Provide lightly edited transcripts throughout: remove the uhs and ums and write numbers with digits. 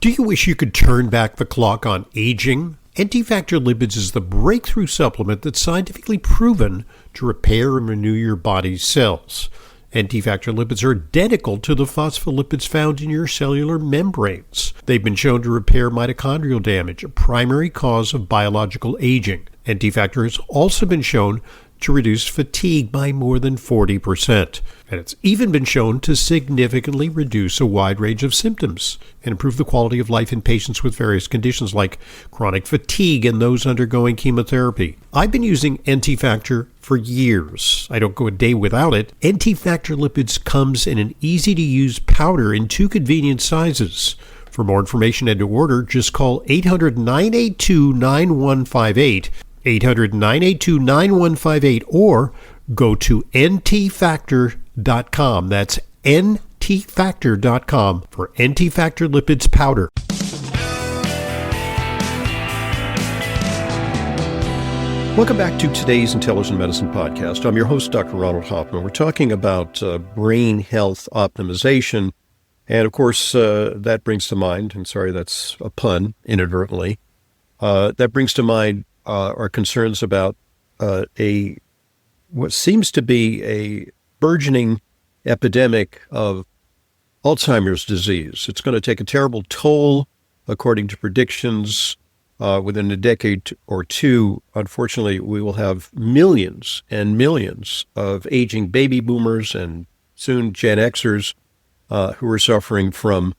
Do you wish you could turn back the clock on aging? Anti-Factor Lipids is the breakthrough supplement that's scientifically proven to repair and renew your body's cells. Anti-Factor Lipids are identical to the phospholipids found in your cellular membranes. They've been shown to repair mitochondrial damage, a primary cause of biological aging. Anti-Factor has also been shown to reduce fatigue by more than 40%. And it's even been shown to significantly reduce a wide range of symptoms and improve the quality of life in patients with various conditions like chronic fatigue and those undergoing chemotherapy. I've been using Anti-Factor for years. I don't go a day without it. Anti-Factor Lipids comes in an easy-to-use powder in 2 convenient sizes. For more information and to order, just call 800-982-9158, 800-982-9158, or go to ntfactor.com. That's ntfactor.com for Anti-Factor Lipids powder. Welcome back to today's Intelligent Medicine Podcast. I'm your host, Dr. Ronald Hoffman. We're talking about brain health optimization. And of course, that brings to mind, and sorry, that's a pun inadvertently, that brings to mind our concerns about what seems to be a burgeoning epidemic of Alzheimer's disease. It's going to take a terrible toll, according to predictions. Within a decade or two, unfortunately, we will have millions and millions of aging baby boomers and soon Gen Xers who are suffering from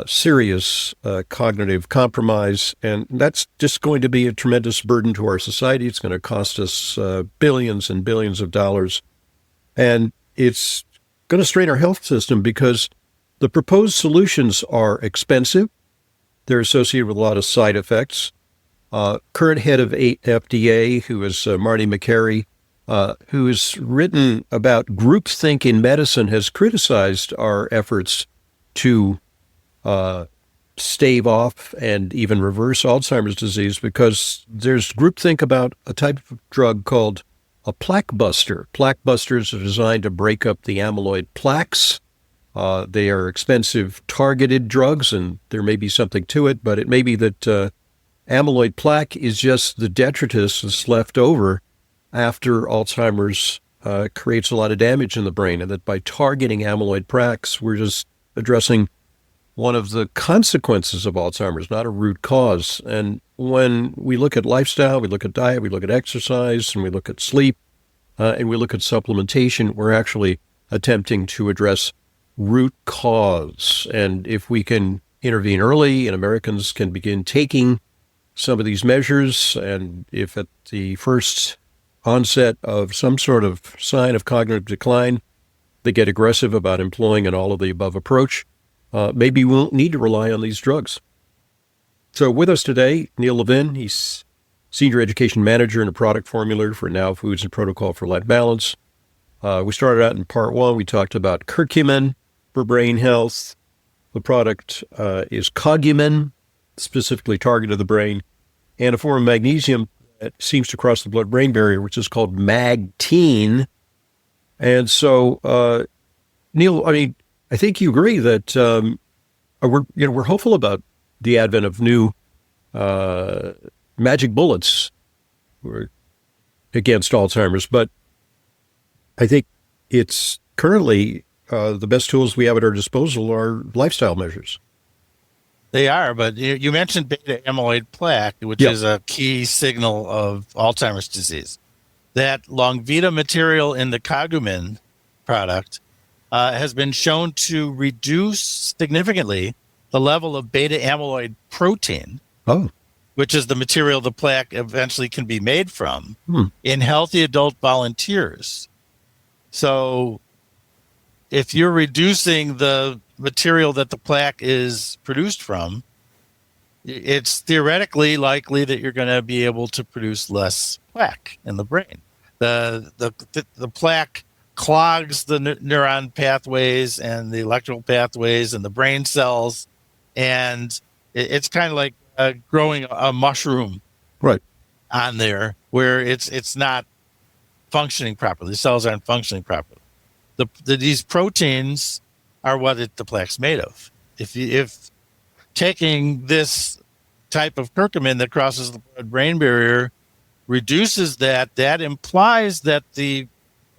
serious cognitive compromise. And that's just going to be a tremendous burden to our society. It's going to cost us billions and billions of dollars. And it's going to strain our health system because the proposed solutions are expensive. They're associated with a lot of side effects. Current head of FDA, who is Marty Makary, who has written about groupthink in medicine, has criticized our efforts to stave off and even reverse Alzheimer's disease because there's groupthink about a type of drug called a plaque buster. Plaque busters are designed to break up the amyloid plaques. They are expensive targeted drugs, and there may be something to it, but it may be that amyloid plaque is just the detritus that's left over after Alzheimer's creates a lot of damage in the brain, and that by targeting amyloid plaques, we're just addressing one of the consequences of Alzheimer's, not a root cause. And when we look at lifestyle, we look at diet, we look at exercise, and we look at sleep, and we look at supplementation, we're actually attempting to address root cause. And if we can intervene early and Americans can begin taking some of these measures, and if at the first onset of some sort of sign of cognitive decline, they get aggressive about employing an all-of-the-above approach, maybe we won't need to rely on these drugs. So with us today, Neil Levin. He's Senior Education Manager and a Product Formulator for Now Foods and Protocol for Life Balance. We started out in part 1. We talked about curcumin for brain health. The product is cogumin, specifically targeted the brain, and a form of magnesium that seems to cross the blood-brain barrier, which is called magtine. And so, Neil, I think you agree that we're hopeful about the advent of new magic bullets against Alzheimer's, but I think it's currently the best tools we have at our disposal are lifestyle measures. They are, but you mentioned beta amyloid plaque, which is a key signal of Alzheimer's disease. That Longvita material in the cogumin product has been shown to reduce significantly the level of beta amyloid protein, which is the material the plaque eventually can be made from, in healthy adult volunteers. So if you're reducing the material that the plaque is produced from, it's theoretically likely that you're going to be able to produce less plaque in the brain. The plaque clogs the neuron pathways and the electrical pathways and the brain cells, and it's kind of like growing a mushroom on there where it's not functioning properly. The cells aren't functioning properly. These proteins are what the plaque's made of. If taking this type of curcumin that crosses the blood-brain barrier reduces that. That implies that the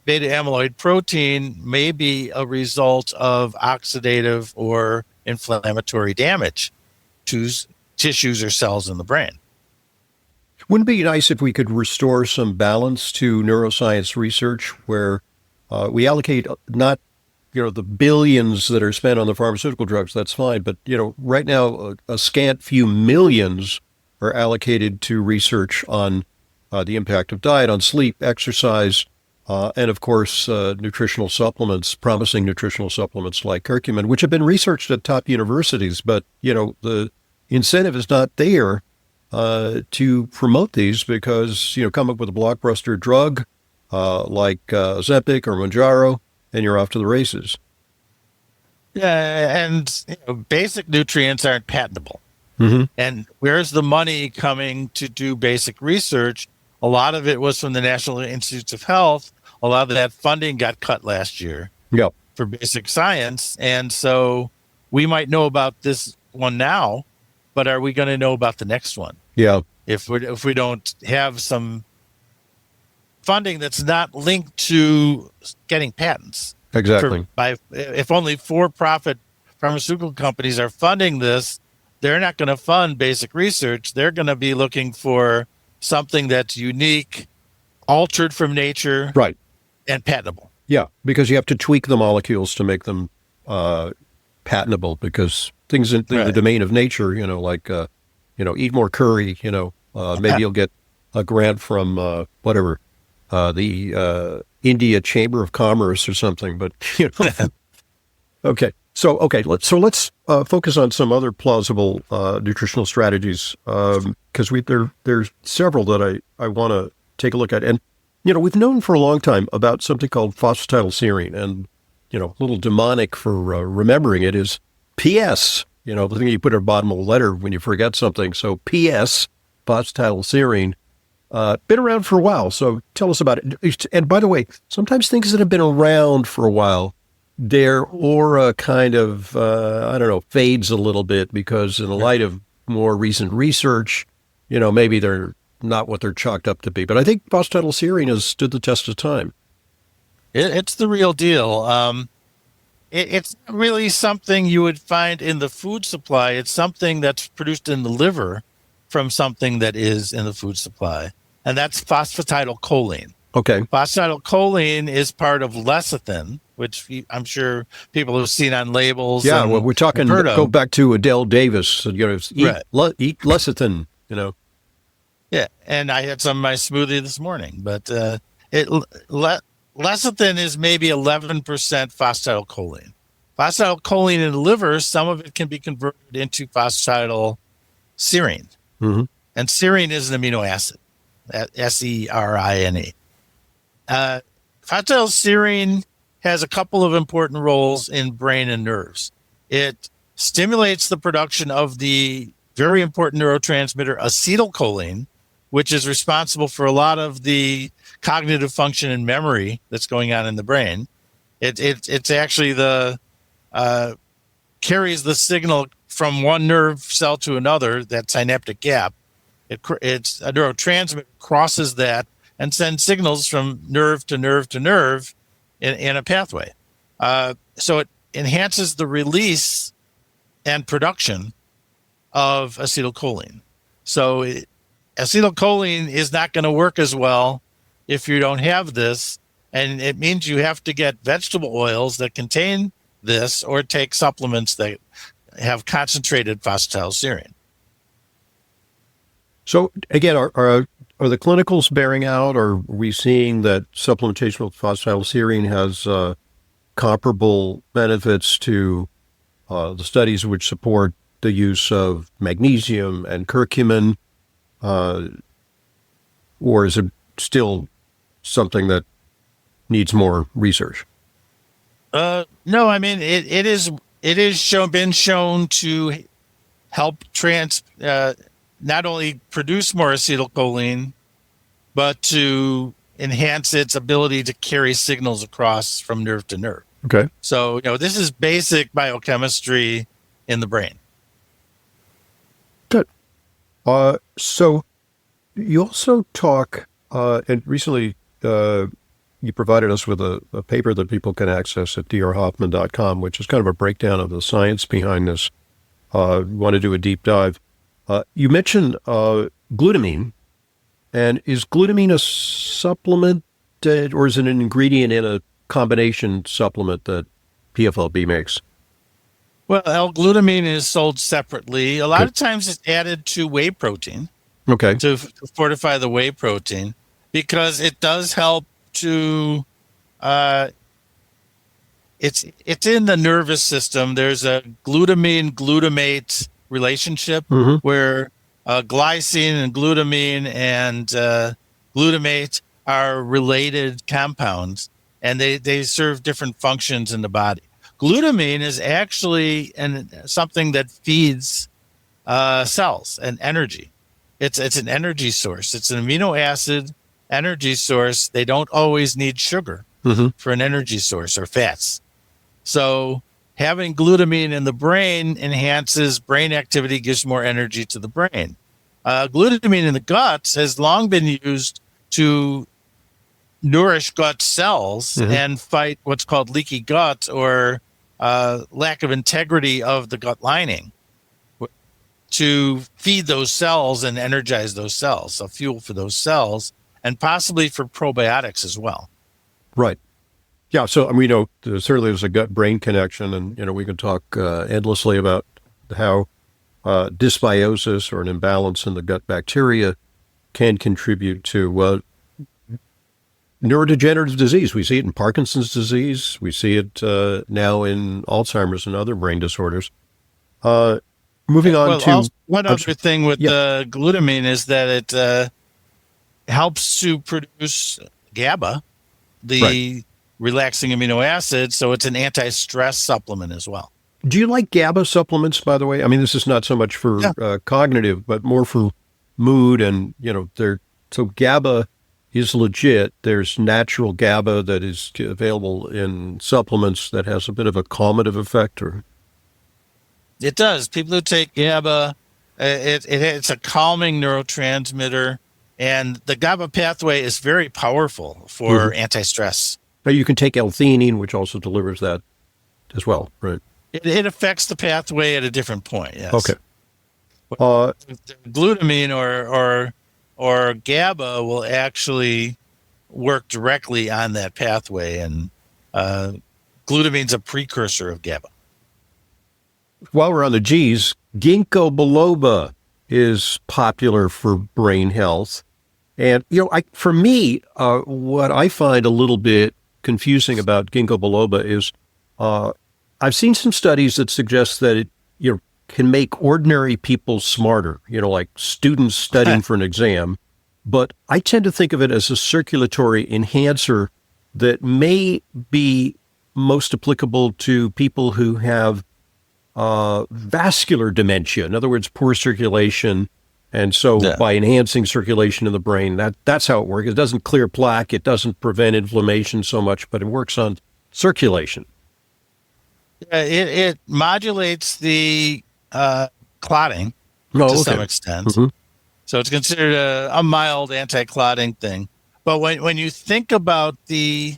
beta amyloid protein may be a result of oxidative or inflammatory damage to tissues or cells in the brain. Wouldn't it be nice if we could restore some balance to neuroscience research where we allocate not, the billions that are spent on the pharmaceutical drugs, that's fine. But, right now, a scant few millions are allocated to research on the impact of diet on sleep, exercise, and, of course, nutritional supplements, promising nutritional supplements like curcumin, which have been researched at top universities. But, the incentive is not there to promote these because, come up with a blockbuster drug like Ozempic or Mounjaro, and you're off to the races. Yeah, and basic nutrients aren't patentable. Mm-hmm. And where's the money coming to do basic research? A lot of it was from the National Institutes of Health. A lot of that funding got cut last year for basic science. And so we might know about this one now, but are we going to know about the next one? Yeah. If we don't have some funding that's not linked to getting patents. Exactly. If only for-profit pharmaceutical companies are funding this, they're not going to fund basic research. They're going to be looking for something that's unique, altered from nature, right, and patentable. Yeah, because you have to tweak the molecules to make them patentable. Because things in the domain of nature, like eat more curry. Maybe you'll get a grant from the India Chamber of Commerce or something. But okay. Let's focus on some other plausible nutritional strategies because there's several that I want to take a look at. And we've known for a long time about something called phosphatidylserine, and a little demonic for remembering it is PS. The thing you put at the bottom of a letter when you forget something. So PS, phosphatidylserine, been around for a while. So tell us about it. And by the way, sometimes things that have been around for a while, their aura kind of, fades a little bit because in the light of more recent research, maybe they're not what they're chalked up to be. But I think phosphatidylserine has stood the test of time. It's the real deal. It's really something you would find in the food supply. It's something that's produced in the liver from something that is in the food supply. And that's phosphatidylcholine. Okay. Phosphatidylcholine is part of lecithin, which I'm sure people have seen on labels. Yeah, well, we're talking, go back to Adele Davis, eat lecithin, Yeah, and I had some in my smoothie this morning, but lecithin is maybe 11% phosphatidylcholine. Phosphatidylcholine in the liver, some of it can be converted into phosphatidylserine. Mm-hmm. And serine is an amino acid, serine. Phosphatidylserine has a couple of important roles in brain and nerves. It stimulates the production of the very important neurotransmitter acetylcholine, which is responsible for a lot of the cognitive function and memory that's going on in the brain. It's actually carries the signal from one nerve cell to another, that synaptic gap. It's a neurotransmitter, crosses that and sends signals from nerve to nerve to nerve in a pathway. So it enhances the release and production of acetylcholine. So acetylcholine is not going to work as well if you don't have this, and it means you have to get vegetable oils that contain this or take supplements that have concentrated phosphatidylserine. So again, are the clinicals bearing out? Or are we seeing that supplementation with phosphatidylserine has comparable benefits to the studies which support the use of magnesium and curcumin? Or is it still something that needs more research? No, I mean it is been shown to help not only produce more acetylcholine, but to enhance its ability to carry signals across from nerve to nerve. Okay. So this is basic biochemistry in the brain. So you also talk, and recently you provided us with a paper that people can access at drhoffman.com, which is kind of a breakdown of the science behind this. Want to do a deep dive. You mentioned glutamine, and is glutamine a supplement or is it an ingredient in a combination supplement that PFLB makes? Well, L-glutamine is sold separately. A lot Okay. of times it's added to whey protein Okay. to fortify the whey protein because it does help to uh, it's in the nervous system. There's a glutamine glutamate relationship Mm-hmm. where glycine and glutamine and glutamate are related compounds, and they serve different functions in the body. Glutamine is actually something that feeds cells and energy. It's an energy source. It's an amino acid energy source. They don't always need sugar Mm-hmm. for an energy source or fats. So having glutamine in the brain enhances brain activity, gives more energy to the brain. Glutamine in the guts has long been used to nourish gut cells Mm-hmm. and fight what's called leaky gut or lack of integrity of the gut lining to feed those cells and energize those cells, so fuel for those cells, and possibly for probiotics as well. Right. Yeah. So we know certainly there's a gut-brain connection, and we can talk endlessly about how dysbiosis or an imbalance in the gut bacteria can contribute to neurodegenerative disease. We see it in Parkinson's disease. We see it now in Alzheimer's and other brain disorders. Moving on Well, to also, one other thing with yeah, the glutamine is that it helps to produce GABA, right. the relaxing amino acid. So it's an anti-stress supplement as well. Do you like GABA supplements, by the way? I mean, this is not so much for Yeah. cognitive, but more for mood. And, they're so GABA is legit. There's natural GABA that is available in supplements that has a bit of a calmative effect. Or It does. People who take GABA, it's a calming neurotransmitter, and the GABA pathway is very powerful Mhm. for anti-stress. Now you can take L-theanine, which also delivers that as well, right? It affects the pathway at a different point. Okay. Yes, Uh, glutamine or GABA will actually work directly on that pathway, and uh, glutamine's a precursor of GABA. while we're on the G's, ginkgo biloba is popular for brain health. And, for me, what I find a little bit confusing about ginkgo biloba is I've seen some studies that suggest that it, can make ordinary people smarter, like students studying for an exam. But I tend to think of it as a circulatory enhancer that may be most applicable to people who have vascular dementia. In other words, poor circulation. And so Yeah. by enhancing circulation in the brain, that's how it works. It doesn't clear plaque. It doesn't prevent inflammation so much, but it works on circulation. It modulates the clotting to Oh, some okay. extent. Hmm. So it's considered a mild anti-clotting thing. But when you think about the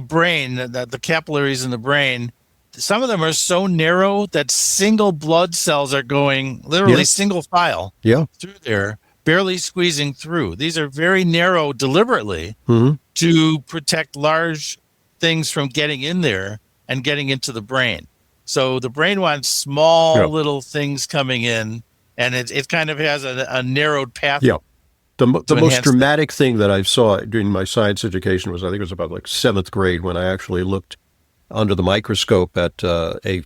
brain, the capillaries in the brain, some of them are so narrow that single blood cells are going literally Yeah. single file Yeah. through there, barely squeezing through. These are very narrow deliberately Hmm. to protect large things from getting in there and getting into the brain. So the brain wants Yeah. small little things coming in, and it kind of has a narrowed path Yeah. The to most enhance the. dramatic thing that I saw during my science education was, I think it was about like seventh grade, when I actually looked under the microscope at a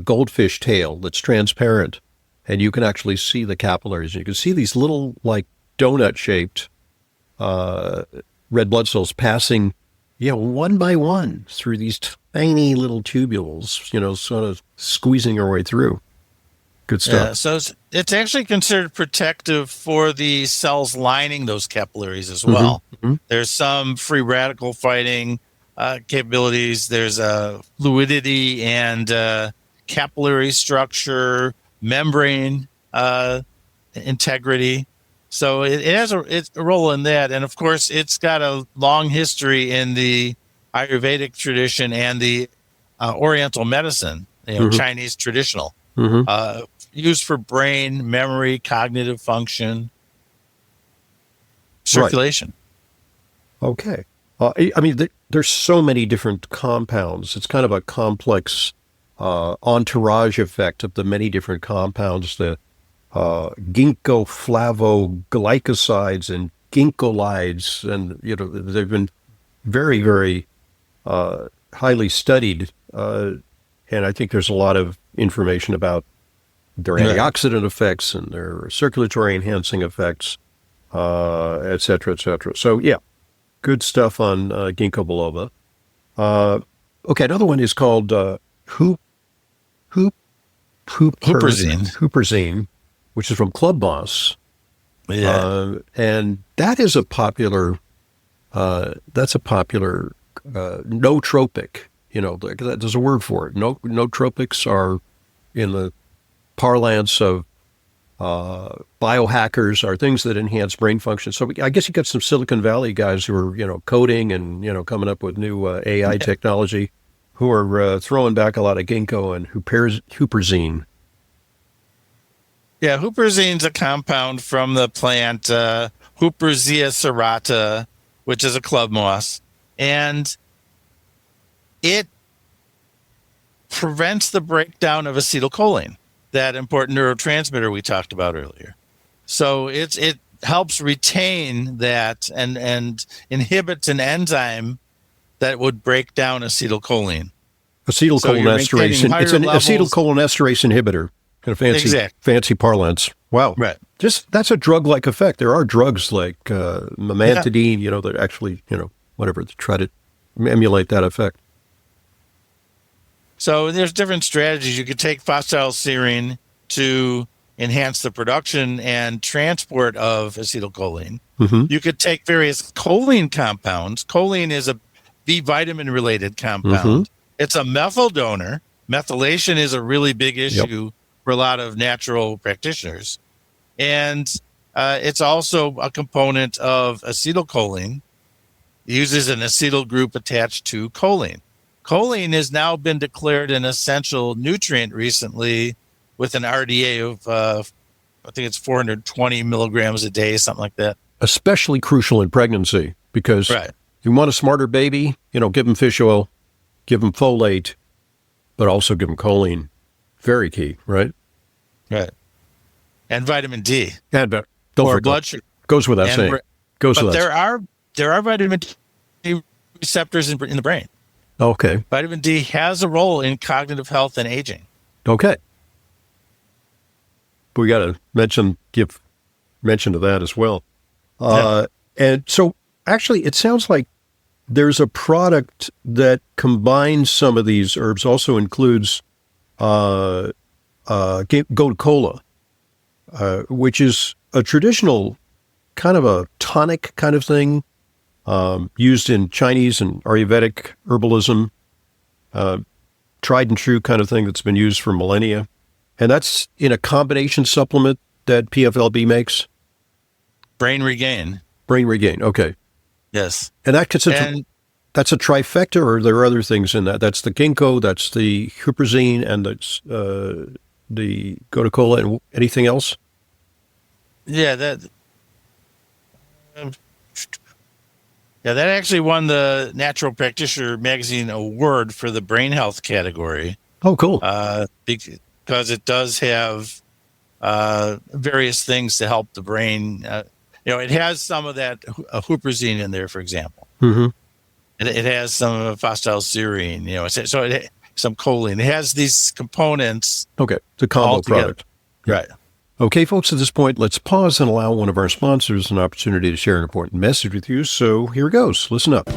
goldfish tail that's transparent, and you can actually see the capillaries. You can see these little, like, donut-shaped uh, red blood cells passing, one by one through these tiny little tubules, sort of squeezing their way through. Good Yeah, stuff. so it's actually considered protective for the cells lining those capillaries as Hmm. well. Hmm. There's some free radical fighting capabilities. There's fluidity and capillary structure, membrane integrity. So it has it's a role in that. And of course, it's got a long history in the Ayurvedic tradition and the Oriental medicine, Mm-hmm. Chinese traditional, Mm-hmm. used for brain, memory, cognitive function, Right. circulation. Okay. There's so many different compounds. It's kind of a complex entourage effect of the many different compounds, the ginkgo flavoglycosides and ginkgolides, and they've been very, very highly studied, and I think there's a lot of information about their Right. antioxidant effects and their circulatory enhancing effects, et cetera, et cetera. So yeah, good stuff on ginkgo biloba. Okay, another one is called hoop hoop Huperzine. Hooperzine, which is from Club Moss, Yeah. and that is a popular. That's a popular nootropic. There's a word for it. Nootropics are in the parlance of biohackers, are things that enhance brain function. So I guess you got some Silicon Valley guys who are coding and coming up with new AI technology, who are throwing back a lot of ginkgo and huperzine. Yeah, huperzine's a compound from the plant Huperzia serrata, which is a club moss, and it prevents the breakdown of acetylcholine, that important neurotransmitter we talked about earlier. So it helps retain that and inhibits an enzyme that would break down acetylcholine. Acetylcholinesterase. It's an acetylcholinesterase inhibitor. Kind of fancy parlance. Wow. Right. That's a drug-like effect. There are drugs like memantidine, that actually, whatever, to try to emulate that effect. So there's different strategies. You could take phosphatidylserine to enhance the production and transport of acetylcholine. Mm-hmm. You could take various choline compounds. Choline is a B vitamin related compound. Mm-hmm. It's a methyl donor. Methylation is a really big issue for a lot of natural practitioners. And it's also a component of acetylcholine. It uses an acetyl group attached to choline. Choline has now been declared an essential nutrient recently with an RDA of, I think it's 420 milligrams a day, something like that. Especially crucial in pregnancy because you want a smarter baby, give them fish oil, give them folate, but also give them choline. Very key, right? Right. And vitamin D. And don't forget, blood sugar. Goes without saying. There are vitamin D receptors in the brain. Okay. Vitamin D has a role in cognitive health and aging. Okay. But we got to give mention to that as well. And so actually it sounds like there's a product that combines some of these herbs, also includes goat cola, which is a traditional kind of a tonic kind of thing, used in Chinese and Ayurvedic herbalism, tried and true kind of thing that's been used for millennia. And that's in a combination supplement that PFLB makes? Brain Regain. Brain Regain, okay. Yes. And that's a trifecta, or are there other things in that? That's the ginkgo, that's the huperzine, and that's the goat cola, and anything else? Yeah, that actually won the Natural Practitioner Magazine award for the brain health category. Oh, cool. Because it does have various things to help the brain. It has some of that huperzine in there, for example. Mm-hmm. It has some phosphatidylserine, so it some choline. It has these components. Okay, the combo product. Right. Okay, folks, at this point, let's pause and allow one of our sponsors an opportunity to share an important message with you. So here goes. Listen up.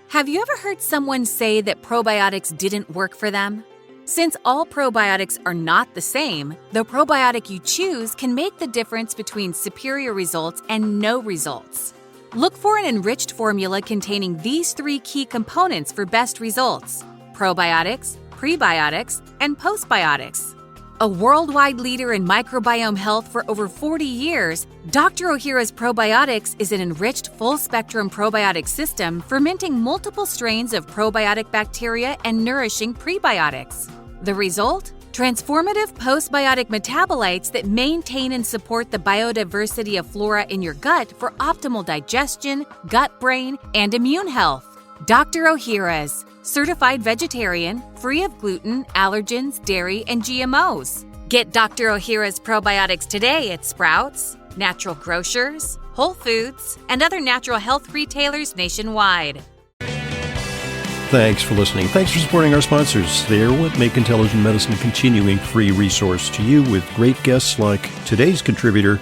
Have you ever heard someone say that probiotics didn't work for them? Since all probiotics are not the same, the probiotic you choose can make the difference between superior results and no results. Look for an enriched formula containing these 3 key components for best results: probiotics, prebiotics, and postbiotics. A worldwide leader in microbiome health for over 40 years, Dr. Ohhira's Probiotics is an enriched full-spectrum probiotic system fermenting multiple strains of probiotic bacteria and nourishing prebiotics. The result? Transformative postbiotic metabolites that maintain and support the biodiversity of flora in your gut for optimal digestion, gut-brain, and immune health. Dr. Ohhira's, certified vegetarian, free of gluten, allergens, dairy, and GMOs. Get Dr. Ohhira's probiotics today at Sprouts, Natural Grocers, Whole Foods, and other natural health retailers nationwide. Thanks for listening. Thanks for supporting our sponsors. They're what make Intelligent Medicine a continuing free resource to you, with great guests like today's contributor,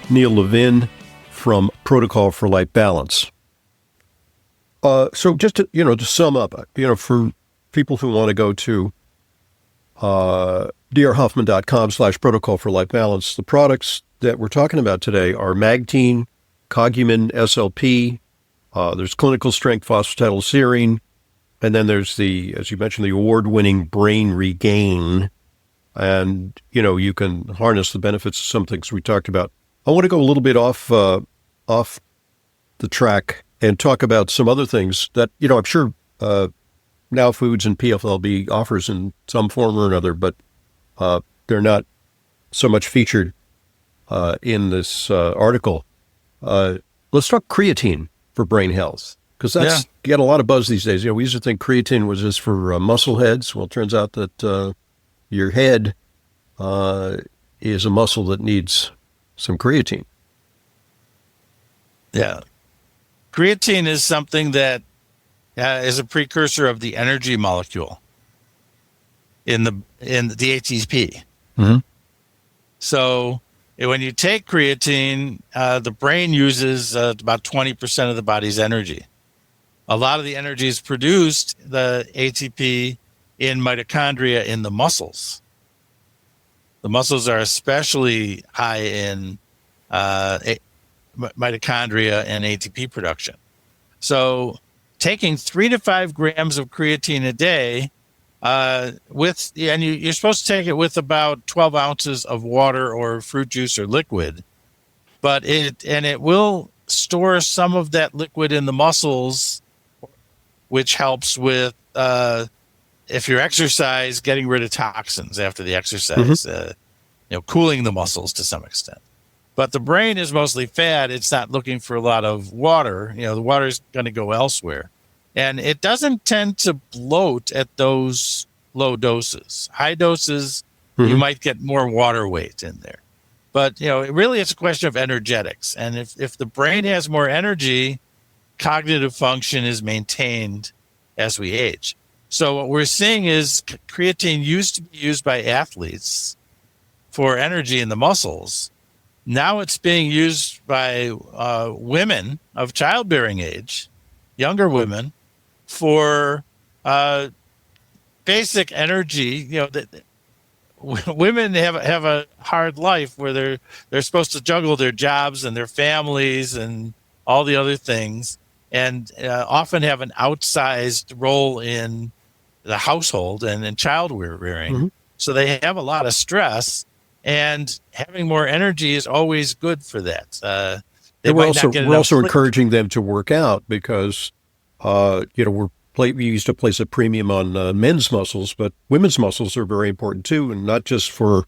Neil Levin from Protocol for Life Balance. So just to sum up, for people who want to go to drhuffman.com/protocol for life balance, the products that we're talking about today are Magtine, Cogumin SLP, there's clinical strength phosphatidylserine, and then there's as you mentioned, the award-winning Brain Regain. And, you can harness the benefits of some things we talked about. I want to go a little bit off the track and talk about some other things that, I'm sure Now Foods and PFLB offers in some form or another, but they're not so much featured in this article. Let's talk creatine for brain health, because that's got a lot of buzz these days. We used to think creatine was just for muscle heads. Well, it turns out that your head is a muscle that needs some creatine. Yeah. Creatine is something that is a precursor of the energy molecule in the ATP. Mm-hmm. So when you take creatine, the brain uses about 20% of the body's energy. A lot of the energy is produced, the ATP, in mitochondria in the muscles. The muscles are especially high in mitochondria and ATP production. So taking 3 to 5 grams of creatine a day you're supposed to take it with about 12 ounces of water or fruit juice or liquid, but it will store some of that liquid in the muscles, which helps with, if you exercise, getting rid of toxins after the exercise, cooling the muscles to some extent. But the brain is mostly fat. It's not looking for a lot of water. The water is going to go elsewhere. And it doesn't tend to bloat at those low doses. High doses, you might get more water weight in there. But, really it's a question of energetics. And if the brain has more energy, cognitive function is maintained as we age. So what we're seeing is creatine used to be used by athletes for energy in the muscles. Now it's being used by women of childbearing age, younger women, for basic energy. Women have a hard life where they're supposed to juggle their jobs and their families and all the other things, and often have an outsized role in the household and in child rearing. Mm-hmm. So they have a lot of stress, and having more energy is always good for that. We're also encouraging them to work out because, we used to place a premium on men's muscles, but women's muscles are very important too, and not just for,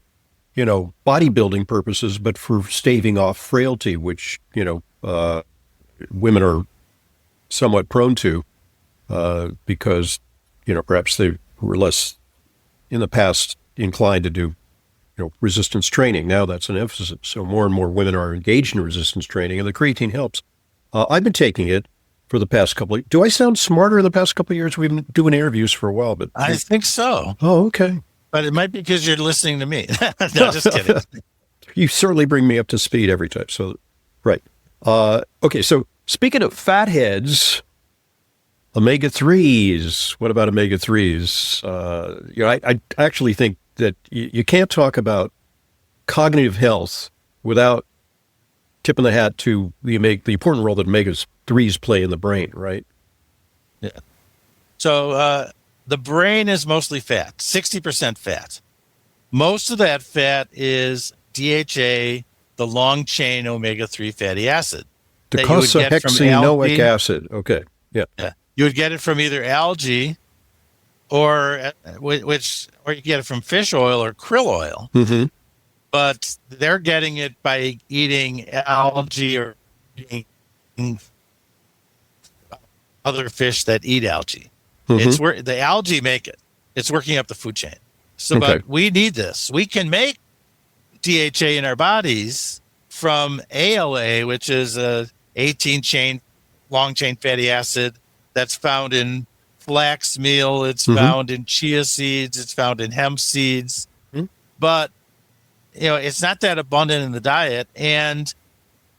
bodybuilding purposes, but for staving off frailty, which, women are somewhat prone to because, perhaps they were less in the past inclined to do resistance training. Now that's an emphasis. So more and more women are engaged in resistance training, and the creatine helps. I've been taking it for the past couple of... Do I sound smarter in the past couple of years? We've been doing interviews for a while, but... I think so. Oh, okay. But it might be because you're listening to me. No, just kidding. You certainly bring me up to speed every time. So, right. Okay, so speaking of fatheads, omega-3s. What about omega-3s? I actually think that you can't talk about cognitive health without tipping the hat to the important role that omega-3s play in the brain, right? Yeah. So the brain is mostly fat, 60% fat. Most of that fat is DHA, the long chain omega-3 fatty acid that you would get from Docosahexaenoic algae. acid. Okay. Yeah. You would get it from either algae or or you get it from fish oil or krill oil. Mm-hmm. But they're getting it by eating algae or eating other fish that eat algae. Mm-hmm. It's where the algae make it. It's working up the food chain. So, Okay. but we need this. We can make DHA in our bodies from ALA, which is a 18 chain, long chain fatty acid that's found in flax meal. It's found in chia seeds. It's found in hemp seeds. Mhm. But, it's not that abundant in the diet. And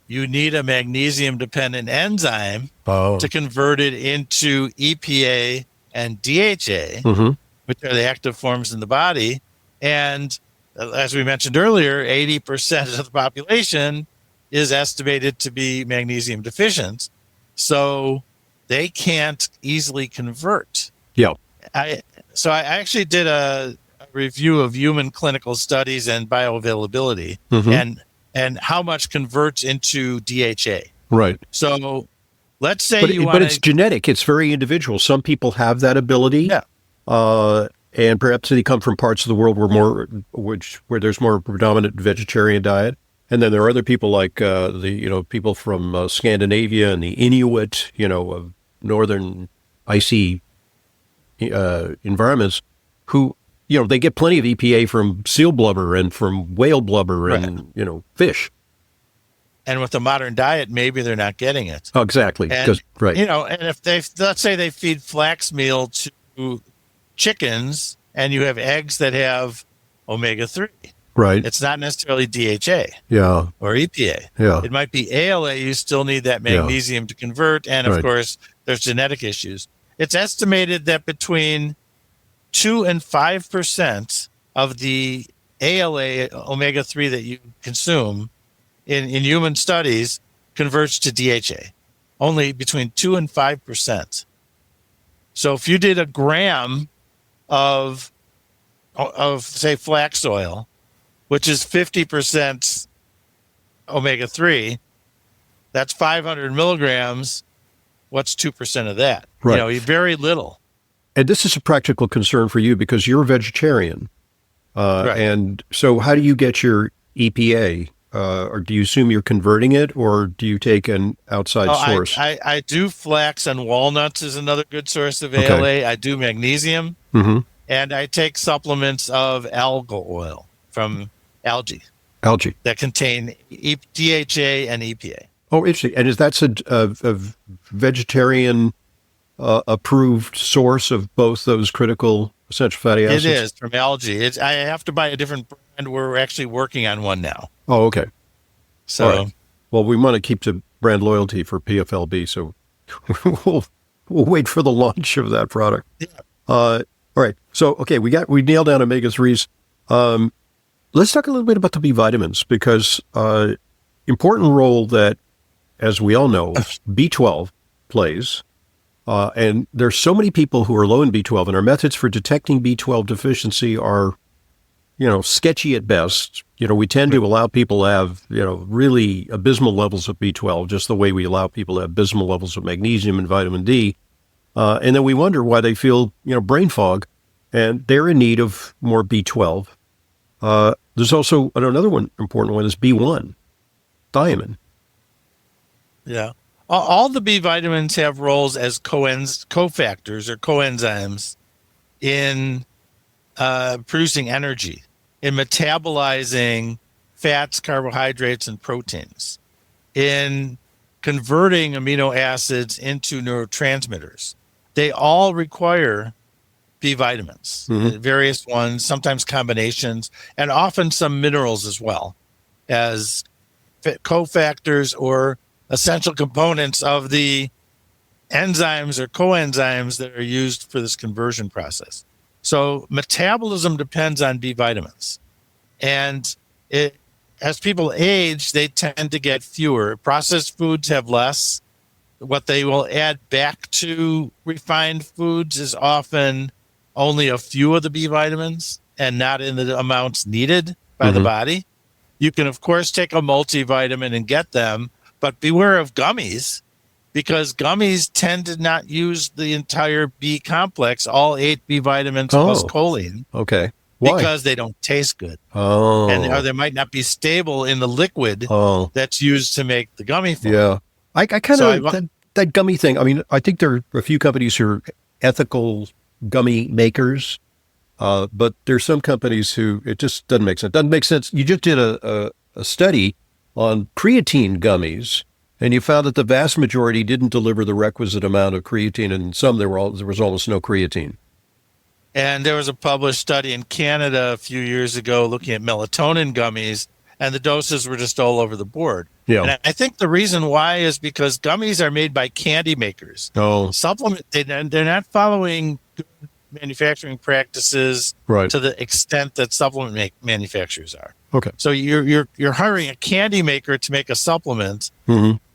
you need a magnesium dependent enzyme to convert it into EPA and DHA, which are the active forms in the body. And as we mentioned earlier, 80% of the population is estimated to be magnesium deficient. So they can't easily convert. Yeah. I actually did a review of human clinical studies and bioavailability and how much converts into DHA. Right. So let's say But it's genetic. It's very individual. Some people have that ability. Yeah. And perhaps they come from parts of the world where there's more predominant vegetarian diet. And then there are other people like people from Scandinavia and the Inuit, of northern icy environments, who they get plenty of EPA from seal blubber and from whale blubber and fish. And with the modern diet, maybe they're not getting it. Oh, exactly. And, right. And if let's say they feed flax meal to chickens and you have eggs that have omega-3. Right. It's not necessarily DHA or EPA. Yeah. It might be ALA. You still need that magnesium to convert. And of course, there's genetic issues. It's estimated that between 2 and 5% of the ALA omega-3 that you consume in human studies converts to DHA, only between 2 and 5%. So if you did a gram of say flax oil, which is 50% omega-3, that's 500 milligrams. What's 2% of that? Right. Very little. And this is a practical concern for you because you're a vegetarian. Right. And so how do you get your EPA? Or do you assume you're converting it, or do you take an outside source? I do flax and walnuts is another good source of ALA. I do magnesium, and I take supplements of algal oil from algae that contain DHA and EPA. Oh, interesting. And is that a vegetarian approved source of both those critical essential fatty acids? It is from algae. I have to buy a different brand. We're actually working on one now. Oh, okay. So, right. Well, we want to keep the brand loyalty for PFLB, so we'll wait for the launch of that product. Yeah. All right. So, okay, we nailed down omega-3s. Let's talk a little bit about the B vitamins, because important role that, as we all know, B12 plays. And there's so many people who are low in B12, and our methods for detecting B12 deficiency are, sketchy at best. We tend to allow people to have, really abysmal levels of B12, just the way we allow people to have abysmal levels of magnesium and vitamin D. And then we wonder why they feel, brain fog, and they're in need of more B12. There's also another one, important one, is B1, thiamine. Yeah. All the B vitamins have roles as cofactors or coenzymes in producing energy, in metabolizing fats, carbohydrates, and proteins, in converting amino acids into neurotransmitters. They all require B vitamins, various ones, sometimes combinations, and often some minerals as well as cofactors or essential components of the enzymes or coenzymes that are used for this conversion process. So metabolism depends on B vitamins. And as people age, they tend to get fewer. Processed foods have less. What they will add back to refined foods is often only a few of the B vitamins. and not in the amounts needed by the body. You can, of course, take a multivitamin and get them, but beware of gummies, because gummies tend to not use the entire B complex, all 8 B vitamins plus choline. Okay. Why? Because they don't taste good. Oh. Or they might not be stable in the liquid that's used to make the gummy form. Yeah. I kind of, that gummy thing, I mean, I think there are a few companies who are ethical gummy makers, but there's some companies who, it just doesn't make sense. Doesn't make sense. You just did a study on creatine gummies, and you found that the vast majority didn't deliver the requisite amount of creatine, and some there was almost no creatine. And there was a published study in Canada a few years ago looking at melatonin gummies, and the doses were just all over the board. Yeah. And I think the reason why is because gummies are made by candy makers. They're not following good manufacturing practices to the extent that supplement manufacturers are. Okay. So you're hiring a candy maker to make a supplement.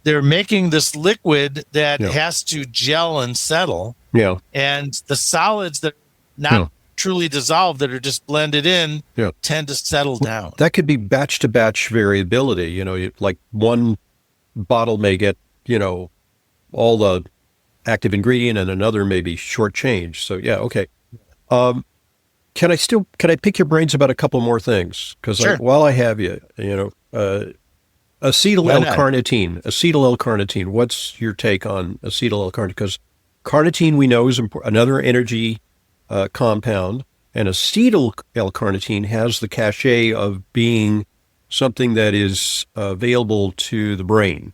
They're making this liquid that has to gel and settle. Yeah. And the solids that are not truly dissolved, that are just blended in, tend to settle down. That could be batch to batch variability. You know, like one bottle may get, all the active ingredient and another may be shortchanged. So yeah, okay. Can I pick your brains about a couple more things? Because while I have you, acetyl L-carnitine. What's your take on acetyl L-carnitine? Because carnitine we know is another energy compound, and acetyl L-carnitine has the cachet of being something that is available to the brain.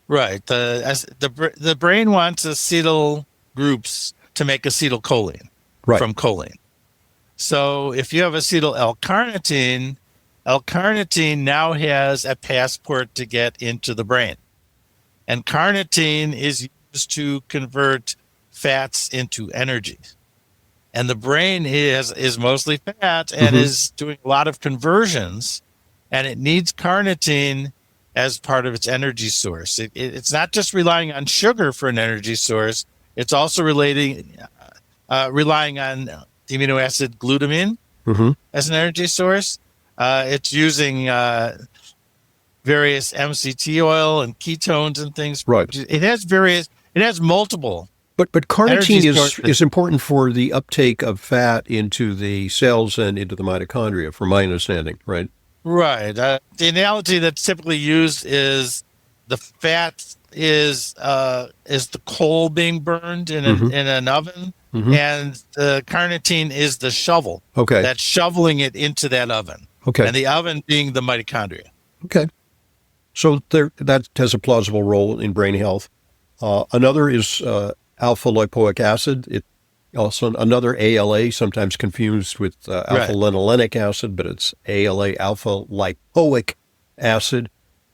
Right. The brain wants acetyl groups to make acetylcholine from choline. So if you have acetyl L-carnitine, L-carnitine now has a passport to get into the brain. And carnitine is used to convert fats into energy. And the brain is mostly fat and is doing a lot of conversions, and it needs carnitine as part of its energy source. It's not just relying on sugar for an energy source. It's also relying on the amino acid glutamine as an energy source. It's using various MCT oil and ketones and things. Right. It has multiple. But carnitine is important for the uptake of fat into the cells and into the mitochondria, from my understanding, right? Right. The analogy that's typically used is the fat is the coal being burned in an oven, and the carnitine is the shovel. Okay. That's shoveling it into that oven. Okay. And the oven being the mitochondria. Okay. So that has a plausible role in brain health. Another is alpha-lipoic acid. It also another ALA, sometimes confused with alpha-linolenic acid, but it's ALA, alpha-lipoic acid,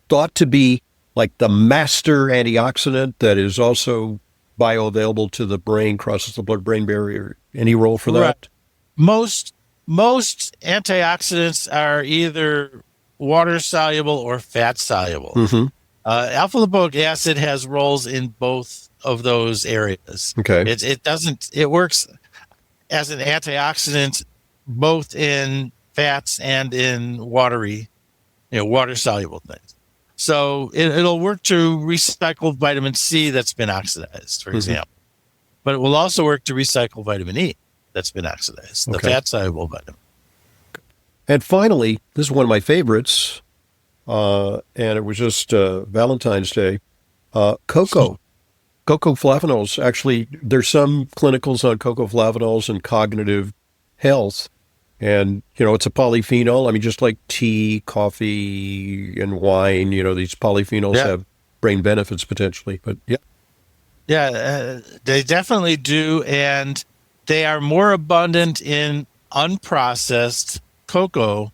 thought to be like the master antioxidant that is also bioavailable to the brain, crosses the blood-brain barrier. Any role for that? Most antioxidants are either water-soluble or fat-soluble. Alpha-lipoic acid has roles in both of those areas. Okay. It works as an antioxidant both in fats and in water soluble things. So it'll work to recycle vitamin C that's been oxidized, for example. But it will also work to recycle vitamin E that's been oxidized, the fat soluble vitamin. And finally, this is one of my favorites, and it was just Valentine's Day, cocoa. Cocoa flavonols, actually, there's some clinicals on cocoa flavonols and cognitive health. And, it's a polyphenol. I mean, just like tea, coffee, and wine, these polyphenols have brain benefits potentially. But they definitely do. And they are more abundant in unprocessed cocoa.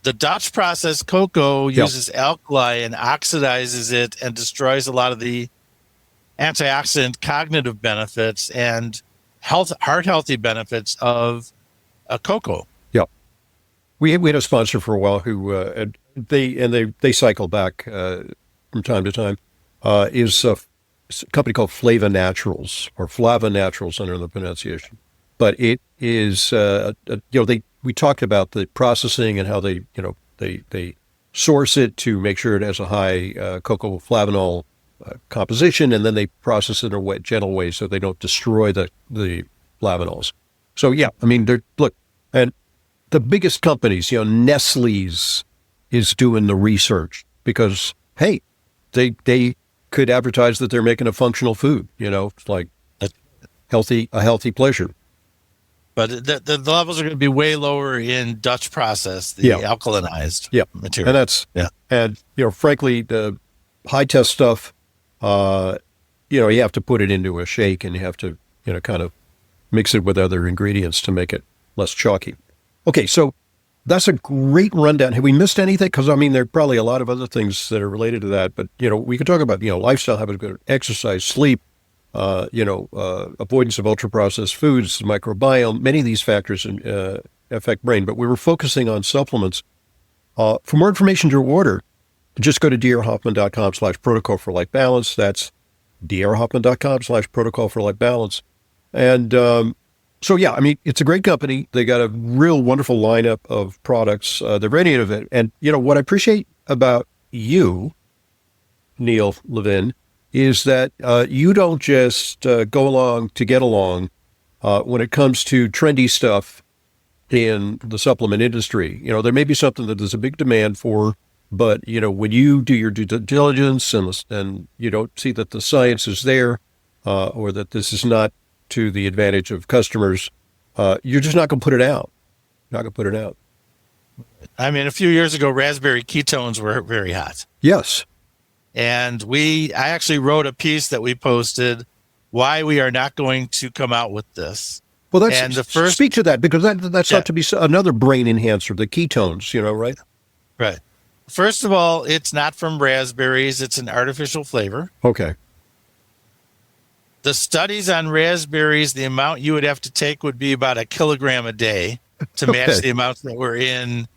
The Dutch processed cocoa uses alkali and oxidizes it and destroys a lot of the antioxidant cognitive benefits and heart healthy benefits of cocoa. Yeah, we had a sponsor for a while who they cycle back from time to time. Is a company called Flava Naturals, or Flava Naturals under the pronunciation. but it is, we talked about the processing and how they source it to make sure it has a high cocoa flavanol composition, and then they process it in a gentle way so they don't destroy the flavanols. So yeah, I mean, look, and the biggest companies, Nestle's is doing the research because, hey, they could advertise that they're making a functional food, it's like a healthy pleasure. But the levels are going to be way lower in Dutch process, the alkalinized material. And frankly, the high test stuff, you have to put it into a shake and you have to, kind of mix it with other ingredients to make it less chalky. Okay, so that's a great rundown. Have we missed anything? Because, I mean, there are probably a lot of other things that are related to that. But, we could talk about, lifestyle, habits, good exercise, sleep, avoidance of ultra-processed foods, microbiome. Many of these factors affect brain. But we were focusing on supplements. For more information to order, just go to drhoffman.com/protocol for life balance. That's drhoffman.com/protocol for life balance. And so, yeah, I mean, it's a great company. They got a real wonderful lineup of products. They're very innovative. And, what I appreciate about you, Neil Levin, is that you don't just go along to get along when it comes to trendy stuff in the supplement industry. There may be something that there's a big demand for, but, when you do your due diligence and you don't see that the science is there or that this is not to the advantage of customers, you're just not going to put it out. Not going to put it out. I mean, a few years ago, raspberry ketones were very hot. Yes. And I actually wrote a piece that we posted why we are not going to come out with this. Well, speak to that, because that's not to be another brain enhancer, the ketones, right? Right. First of all, it's not from raspberries. It's an artificial flavor. Okay. The studies on raspberries, the amount you would have to take would be about 1 kilogram a day to match the amounts that were in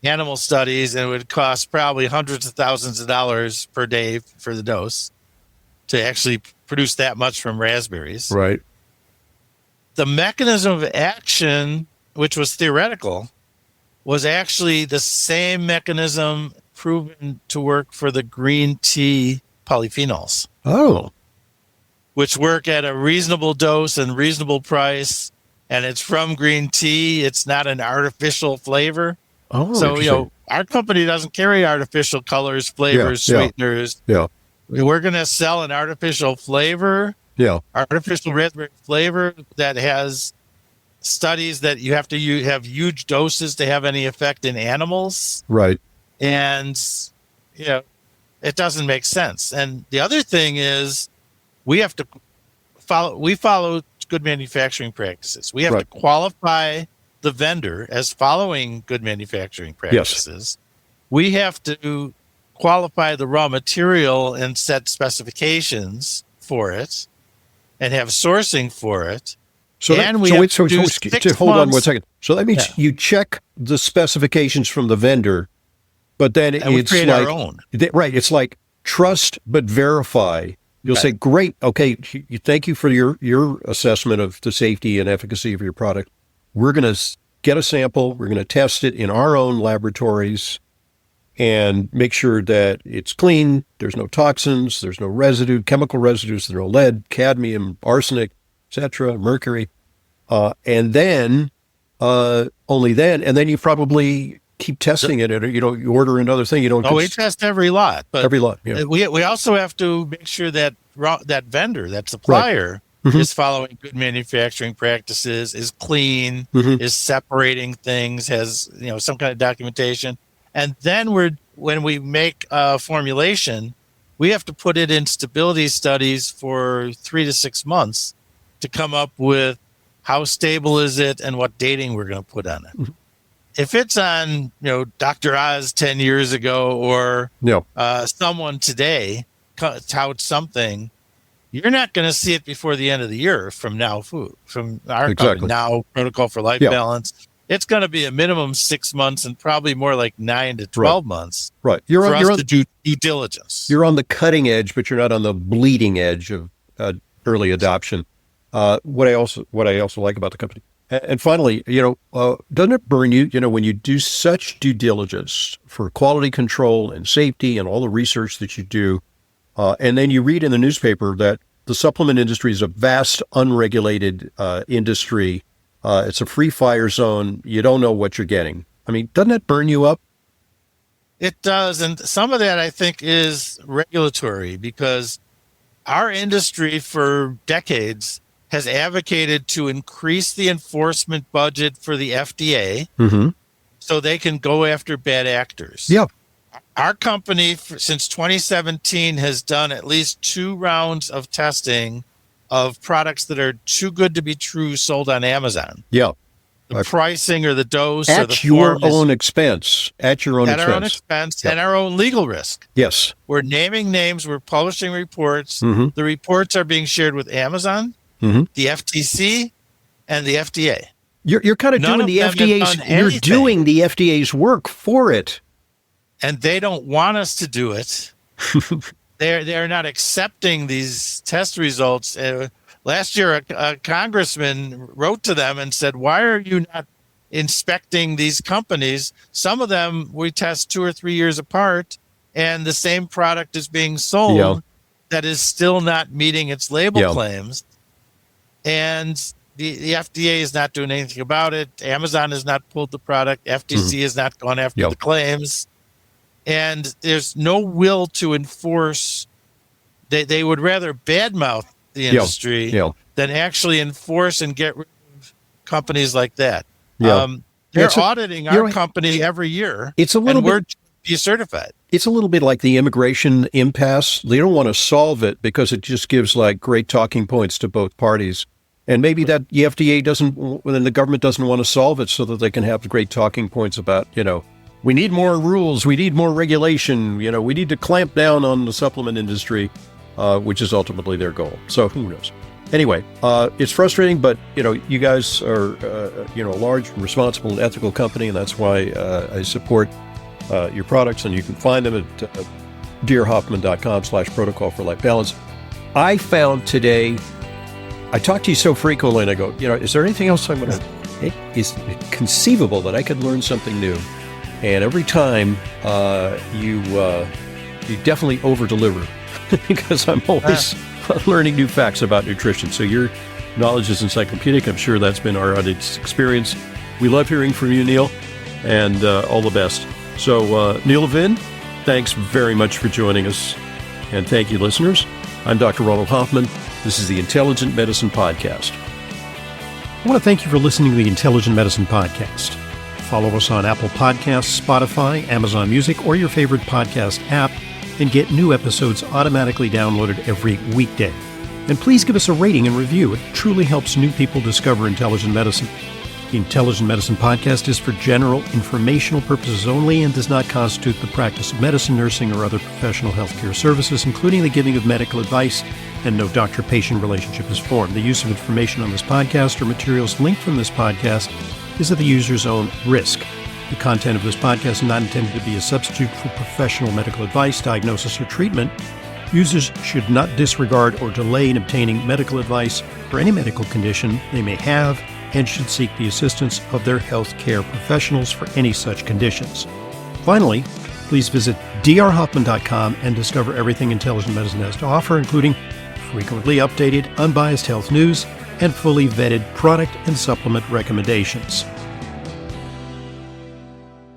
animal studies, and it would cost probably hundreds of thousands of dollars per day for the dose to actually produce that much from raspberries. Right. The mechanism of action, which was theoretical, was actually the same mechanism proven to work for the green tea polyphenols. Oh. Which work at a reasonable dose and reasonable price, and it's from green tea. It's not an artificial flavor. Oh, so, our company doesn't carry artificial colors, flavors, sweeteners. Yeah. We're going to sell an artificial flavor, artificial raspberry flavor that has studies that you have to have huge doses to have any effect in animals. Right. And, it doesn't make sense. And the other thing is, we follow good manufacturing practices. We have to qualify the vendor as following good manufacturing practices. Yes. We have to qualify the raw material and set specifications for it and have sourcing for it. So hold on 1 second. So that means you check the specifications from the vendor, but then it's like our own. It's like trust but verify. You'll say, great, okay, thank you for your assessment of the safety and efficacy of your product. We're going to get a sample, we're going to test it in our own laboratories and make sure that it's clean, there's no toxins, there's no chemical residues, there's no lead, cadmium, arsenic, etc., mercury. And then, only then, and then you probably keep testing it, and you order another thing. We test every lot, but every lot. Yeah. We also have to make sure that that vendor, that supplier, is following good manufacturing practices, is clean, is separating things, has some kind of documentation, and then when we make a formulation, we have to put it in stability studies for 3 to 6 months to come up with how stable is it and what dating we're going to put on it. If it's on, Dr. Oz 10 years ago or someone today touts something, you're not going to see it before the end of the year from Now Food, from our company, Now Protocol for Life Balance. It's going to be a minimum 6 months and probably more like 9 to 12 months. Right. You're on to do due diligence. You're on the cutting edge, but you're not on the bleeding edge of early adoption. what I also like about the company. And finally, doesn't it burn you, when you do such due diligence for quality control and safety and all the research that you do, and then you read in the newspaper that the supplement industry is a vast, unregulated industry. It's a free fire zone. You don't know what you're getting. I mean, doesn't that burn you up? It does. And some of that, I think, is regulatory, because our industry for decades has advocated to increase the enforcement budget for the FDA so they can go after bad actors. Yeah. Our company, since 2017, has done at least 2 rounds of testing of products that are too good to be true sold on Amazon. Yeah. The pricing or the dose at or the your form own expense. At your own at expense. our own expense Yep. and our own legal risk. Yes. We're naming names. We're publishing reports. The reports are being shared with Amazon, the FTC, and the FDA. You're kind of None doing the of them have FDA's. done You're anything. doing the FDA's work for it. And they don't want us to do it. They're not accepting these test results. Last year, a congressman wrote to them and said, "Why are you not inspecting these companies? Some of them we test 2 or 3 years apart, and the same product is being sold that is still not meeting its label claims." And the FDA is not doing anything about it. Amazon has not pulled the product. FTC has not gone after the claims. And there's no will to enforce. They would rather badmouth the industry than actually enforce and get rid of companies like that. They're auditing our company every year. It's a little and we're decertified. It's a little bit like the immigration impasse. They don't want to solve it because it just gives like great talking points to both parties. And maybe that the FDA doesn't, and the government doesn't want to solve it so that they can have great talking points about, we need more rules, we need more regulation, we need to clamp down on the supplement industry, which is ultimately their goal. So who knows? Anyway, it's frustrating, but, you guys are, a large, responsible, and ethical company, and that's why I support your products, and you can find them at drhoffman.com/protocol for life balance. I found today, I talk to you so frequently, and I go, is there anything else I'm going to, is it conceivable that I could learn something new? And every time you definitely over-deliver because I'm always learning new facts about nutrition. So your knowledge is encyclopedic. I'm sure that's been our audience experience. We love hearing from you, Neil, and all the best. So Neil Levin, thanks very much for joining us. And thank you, listeners. I'm Dr. Ronald Hoffman. This is the Intelligent Medicine Podcast. I want to thank you for listening to the Intelligent Medicine Podcast. Follow us on Apple Podcasts, Spotify, Amazon Music, or your favorite podcast app, and get new episodes automatically downloaded every weekday. And please give us a rating and review. It truly helps new people discover intelligent medicine. The Intelligent Medicine Podcast is for general informational purposes only and does not constitute the practice of medicine, nursing, or other professional healthcare services, including the giving of medical advice, and no doctor-patient relationship is formed. The use of information on this podcast or materials linked from this podcast is at the user's own risk. The content of this podcast is not intended to be a substitute for professional medical advice, diagnosis, or treatment. Users should not disregard or delay in obtaining medical advice for any medical condition they may have and should seek the assistance of their healthcare professionals for any such conditions. Finally, please visit drhoffman.com and discover everything Intelligent Medicine has to offer, including frequently updated, unbiased health news and fully vetted product and supplement recommendations.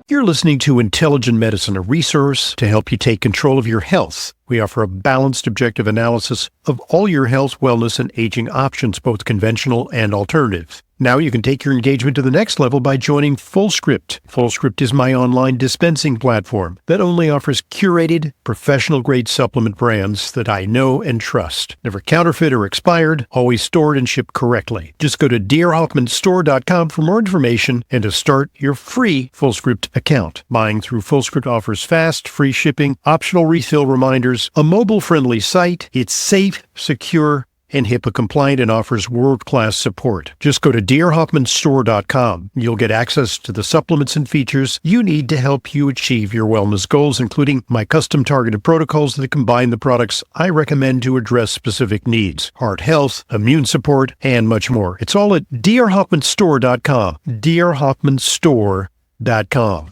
You're listening to Intelligent Medicine, a resource to help you take control of your health. We offer a balanced, objective analysis of all your health, wellness, and aging options, both conventional and alternative. Now you can take your engagement to the next level by joining FullScript. FullScript is my online dispensing platform that only offers curated, professional-grade supplement brands that I know and trust. Never counterfeit or expired, always stored and shipped correctly. Just go to drhoffmanstore.com for more information and to start your free FullScript account. Buying through FullScript offers fast, free shipping, optional refill reminders, a mobile-friendly site. It's safe, secure, and HIPAA compliant and offers world-class support. Just go to drhoffmanstore.com. You'll get access to the supplements and features you need to help you achieve your wellness goals, including my custom targeted protocols that combine the products I recommend to address specific needs, heart health, immune support, and much more. It's all at drhoffmanstore.com. drhoffmanstore.com.